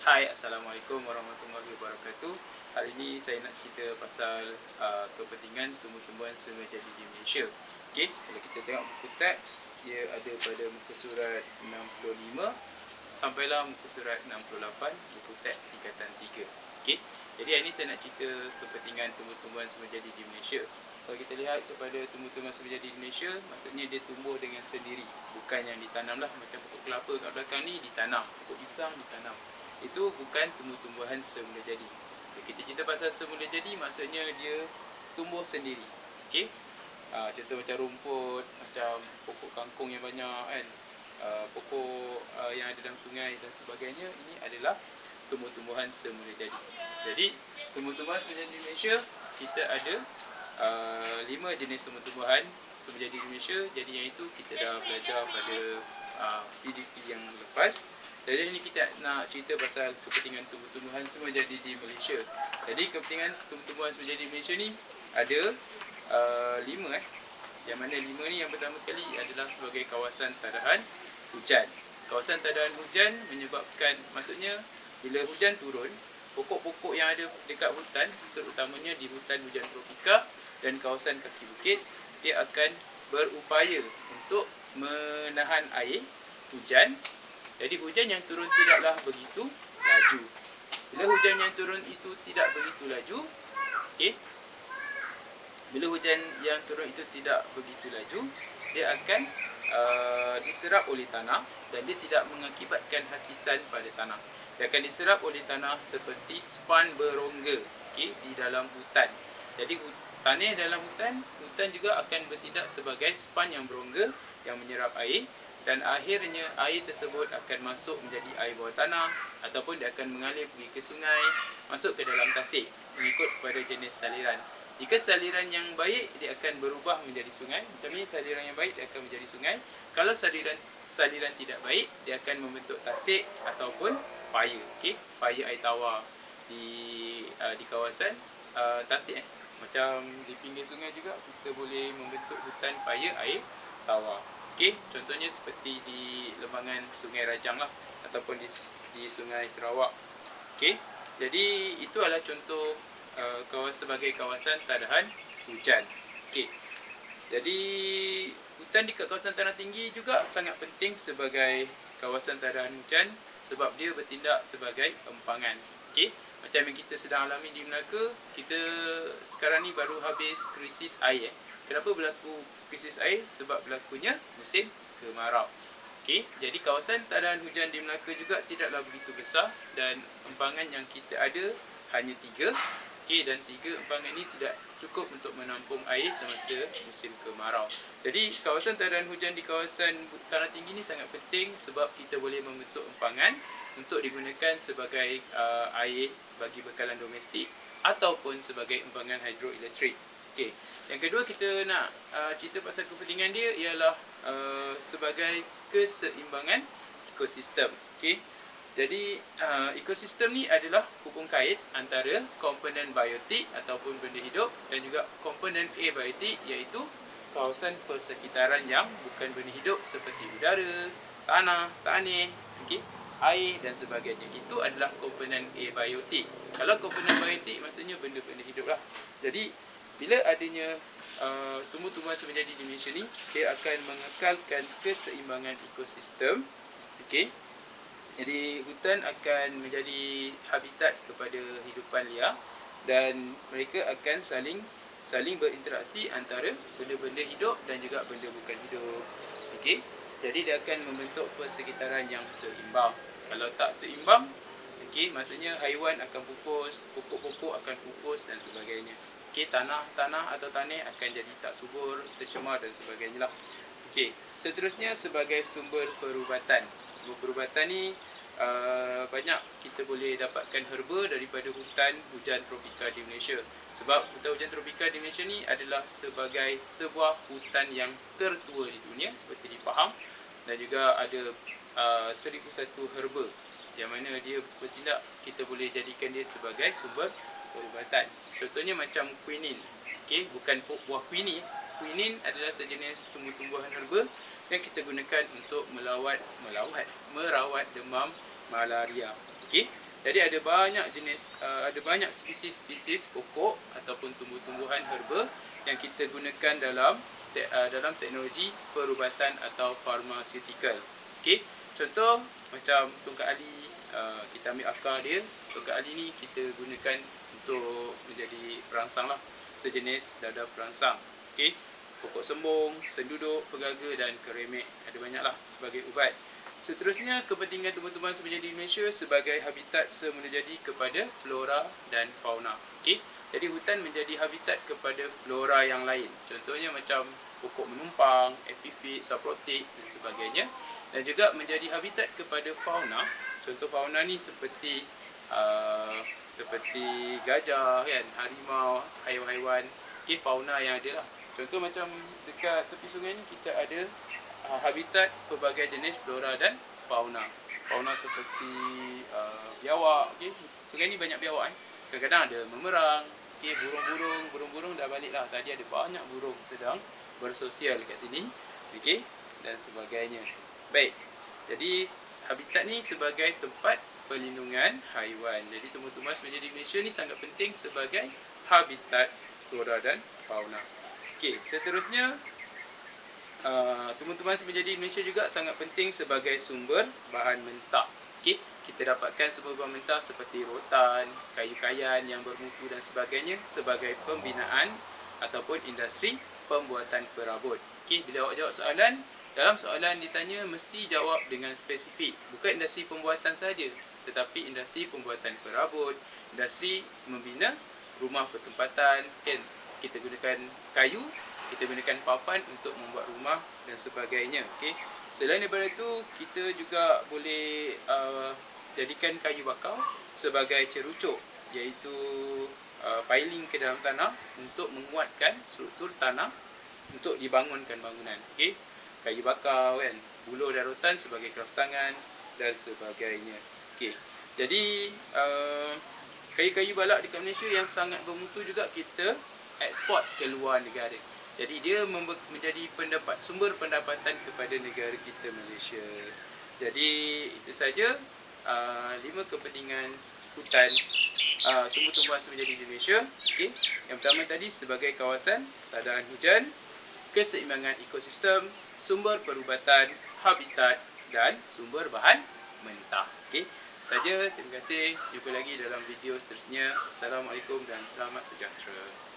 Hai, Assalamualaikum warahmatullahi wabarakatuh. Hari ini saya nak cerita pasal kepentingan tumbuh-tumbuhan semajadi di Malaysia. Okey, kalau kita tengok buku teks, dia ada pada muka surat 65 sampailah muka surat 68, buku teks tingkatan 3. Okey, jadi hari ini saya nak cerita kepentingan tumbuh-tumbuhan semajadi di Malaysia. Kalau kita lihat kepada tumbuh-tumbuhan semajadi di Malaysia, maksudnya dia tumbuh dengan sendiri, bukan yang ditanam lah. Macam pokok kelapa kat belakang ni ditanam, pokok pisang ditanam. Itu bukan tumbuh-tumbuhan semula jadi. Kita cerita pasal semula jadi, maksudnya dia tumbuh sendiri. Okey. Contoh macam rumput, macam pokok kangkung yang banyak kan. Pokok yang ada dalam sungai dan sebagainya, ini adalah tumbuh-tumbuhan semula jadi. Jadi, tumbuh-tumbuhan semula jadi di Malaysia, kita ada 5 jenis tumbuh-tumbuhan semula jadi di Malaysia. Jadi yang itu kita dah belajar pada PDP yang lepas. Jadi ini kita nak cerita pasal kepentingan tumbuh-tumbuhan semua jadi di Malaysia. Jadi kepentingan tumbuh-tumbuhan semua jadi di Malaysia ni ada 5 Yang mana 5 ni, yang pertama sekali adalah sebagai kawasan tadahan hujan. Kawasan tadahan hujan menyebabkan, maksudnya bila hujan turun, pokok-pokok yang ada dekat hutan, terutamanya di hutan hujan tropika dan kawasan kaki bukit, dia akan berupaya untuk menahan air hujan. Jadi hujan yang turun tidaklah begitu laju. Bila hujan yang turun itu tidak begitu laju, okey. Bila hujan yang turun itu tidak begitu laju, dia akan diserap oleh tanah dan dia tidak mengakibatkan hakisan pada tanah. Dia akan diserap oleh tanah seperti span berongga, okey, di dalam hutan. Jadi tanah dalam hutan juga akan bertindak sebagai span yang berongga yang menyerap air. Dan akhirnya air tersebut akan masuk menjadi air bawah tanah ataupun dia akan mengalir pergi ke sungai, masuk ke dalam tasik mengikut kepada jenis saliran. Jika saliran yang baik, dia akan berubah menjadi sungai. Macam ni, saliran yang baik dia akan menjadi sungai. Kalau saliran tidak baik, dia akan membentuk tasik ataupun paya. Okey, paya air tawar di kawasan tasik. Macam di pinggir sungai juga kita boleh membentuk hutan paya air tawar. Okey, contohnya seperti di lembangan Sungai Rajang lah, ataupun di Sungai Sarawak. Okey, jadi itu adalah contoh sebagai kawasan tadahan hujan. Okey, jadi hutan dekat kawasan tanah tinggi juga sangat penting sebagai kawasan tadahan hujan sebab dia bertindak sebagai empangan. Okey, macam yang kita sedang alami di Melaka, kita sekarang ni baru habis krisis air. Kenapa berlaku krisis air? Sebab berlakunya musim kemarau. Okey, jadi kawasan tadahan hujan di Melaka juga tidaklah begitu besar dan empangan yang kita ada hanya 3. Okey, dan 3 empangan ini tidak cukup untuk menampung air semasa musim kemarau. Jadi kawasan tadahan hujan di kawasan tanah tinggi ini sangat penting sebab kita boleh membentuk empangan untuk digunakan sebagai air bagi bekalan domestik ataupun sebagai empangan hidroelektrik. Okey. Yang kedua, kita nak cerita pasal kepentingan dia ialah sebagai keseimbangan ekosistem. Okey. Jadi ekosistem ni adalah hubung kait antara komponen biotik ataupun benda hidup dan juga komponen abiotik, iaitu kawasan persekitaran yang bukan benda hidup seperti udara, tanah, tanah, okey, air dan sebagainya. Itu adalah komponen abiotik. Kalau komponen biotik maksudnya benda-benda hidup lah. Jadi bila adanya tumbuh-tumbuhan semajadi di Malaysia ni, dia akan mengekalkan keseimbangan ekosistem. Okey. Jadi hutan akan menjadi habitat kepada hidupan liar dan mereka akan saling berinteraksi antara benda-benda hidup dan juga benda bukan hidup. Okey. Jadi dia akan membentuk persekitaran yang seimbang. Kalau tak seimbang, okey, maksudnya haiwan akan pupus, pokok-pokok akan pupus dan sebagainya. Okey, tanah atau tanah akan jadi tak subur, tercemar dan sebagainya lah. Okey, seterusnya sebagai sumber perubatan. Sumber perubatan ni banyak kita boleh dapatkan herba daripada hutan hujan tropika di Malaysia. Sebab hutan hujan tropika di Malaysia ni adalah sebagai sebuah hutan yang tertua di dunia seperti dipaham, dan juga ada 1001 herba yang mana dia bertindak, kita boleh jadikan dia sebagai sumber perubatan. Contohnya macam quinine. Okey, bukan buah quinine. Quinine adalah sejenis tumbuh-tumbuhan herba yang kita gunakan untuk merawat demam malaria. Okey. Jadi ada banyak jenis, ada banyak spesies-spesies pokok ataupun tumbuh-tumbuhan herba yang kita gunakan dalam teknologi perubatan atau pharmaceutical. Okey. Contoh macam tongkat ali, kita ambil akar dia. Tongkat ali ni kita gunakan untuk menjadi perangsang lah, sejenis dadah perangsang. Okey. Pokok sembung, senduduk, pegaga dan keremek, ada banyaklah sebagai ubat. Seterusnya, kepentingan tumbuh-tumbuhan semenjadi di Malaysia sebagai habitat semula jadi kepada flora dan fauna. Okey. Jadi hutan menjadi habitat kepada flora yang lain. Contohnya macam pokok menumpang, epifit, saprotik dan sebagainya. Dan juga menjadi habitat kepada fauna. Contoh fauna ni seperti gajah kan, harimau, haiwan-haiwan, okey, fauna yang ada lah. Contoh macam dekat tepi sungai ni kita ada habitat pelbagai jenis flora dan fauna. Fauna seperti biawak, okey. Sungai ni banyak biawak Kadang-kadang ada memerang, okey, burung-burung dah balik lah. Tadi ada banyak burung sedang bersosial dekat sini, okey, dan sebagainya. Baik. Jadi habitat ni sebagai tempat perlindungan haiwan. Jadi tumbuh-tumbuhan semenjadi di Malaysia ni sangat penting sebagai habitat flora dan fauna. Okey, seterusnya tumbuh-tumbuhan semenjadi di Malaysia juga sangat penting sebagai sumber bahan mentah. Okey, kita dapatkan sumber bahan mentah seperti rotan, kayu-kayan yang bermutu dan sebagainya sebagai pembinaan ataupun industri pembuatan perabot. Okey, bila awak jawab soalan, dalam soalan ditanya mesti jawab dengan spesifik. Bukan industri pembuatan saja, tetapi industri pembuatan perabot, industri membina rumah pertempatan, kan? Kita gunakan kayu, kita gunakan papan untuk membuat rumah dan sebagainya. Okay. Selain daripada itu, kita juga boleh jadikan kayu bakau sebagai cerucuk, iaitu piling ke dalam tanah untuk menguatkan struktur tanah untuk dibangunkan bangunan. Okay. Kayu bakau kan, buluh dan rotan sebagai kraftangan dan sebagainya. Okay. Jadi kayu-kayu balak dekat Malaysia yang sangat bermutu juga kita ekspor ke luar negara. Jadi dia menjadi sumber pendapatan kepada negara kita Malaysia. Jadi itu saja 5 kepentingan hutan tumbuh-tumbuhan semenjadi di Malaysia. Okay. Yang pertama tadi sebagai kawasan tadaan hujan, keseimbangan ekosistem, sumber perubatan, habitat dan sumber bahan mentah. Okay. Saja, terima kasih. Jumpa lagi dalam video seterusnya. Assalamualaikum dan selamat sejahtera.